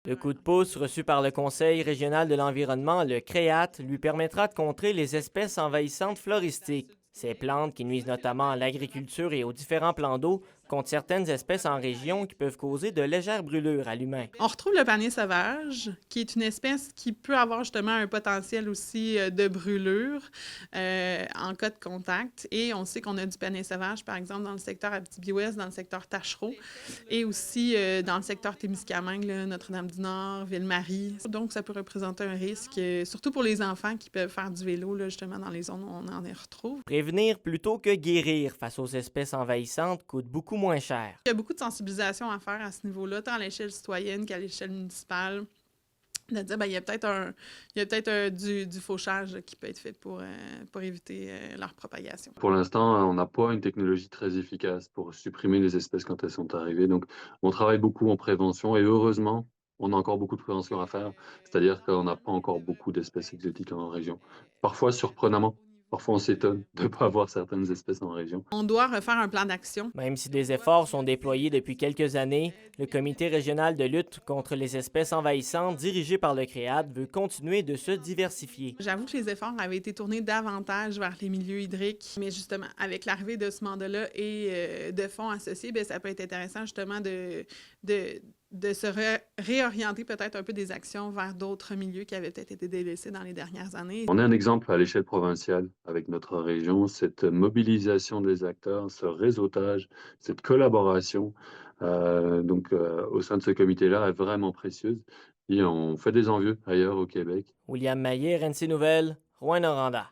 Le coup de pouce reçu par le Conseil régional de l'environnement, le CREAT, lui permettra de contrer les espèces envahissantes floristiques. Ces plantes, qui nuisent notamment à l'agriculture et aux différents plans d'eau, comptent certaines espèces en région qui peuvent causer de légères brûlures à l'humain. On retrouve le panier sauvage, qui est une espèce qui peut avoir justement un potentiel aussi de brûlure en cas de contact. Et on sait qu'on a du panier sauvage, par exemple, dans le secteur Abitibi-Ouest, dans le secteur Tachereau, et aussi dans le secteur Témiscamingue, là, Notre-Dame-du-Nord, Ville-Marie. Donc, ça peut représenter un risque, surtout pour les enfants qui peuvent faire du vélo, là, justement, dans les zones où on en y retrouve. Prévenir plutôt que guérir face aux espèces envahissantes coûte beaucoup moins cher. Il y a beaucoup de sensibilisation à faire à ce niveau-là, tant à l'échelle citoyenne qu'à l'échelle municipale. De dire, ben, il y a peut-être du fauchage qui peut être fait pour éviter leur propagation. Pour l'instant, on n'a pas une technologie très efficace pour supprimer les espèces quand elles sont arrivées. Donc, on travaille beaucoup en prévention et heureusement, on a encore beaucoup de prévention à faire. C'est-à-dire qu'on n'a pas encore beaucoup d'espèces exotiques en région. Parfois, surprenamment, parfois on s'étonne de ne pas avoir certaines espèces en région. On doit refaire un plan d'action. Même si des efforts sont déployés depuis quelques années, le Comité régional de lutte contre les espèces envahissantes dirigé par le CREAD veut continuer de se diversifier. J'avoue que les efforts avaient été tournés davantage vers les milieux hydriques, mais justement, avec l'arrivée de ce mandat-là et de fonds associés, bien, ça peut être intéressant justement de se réorienter peut-être un peu des actions vers d'autres milieux qui avaient peut-être été délaissés dans les dernières années. On est un exemple à l'échelle provinciale avec notre région, cette mobilisation des acteurs, ce réseautage, cette collaboration au sein de ce comité-là est vraiment précieuse et on fait des envieux ailleurs au Québec. William Maillet, RNC Nouvelles, Rouyn-Noranda.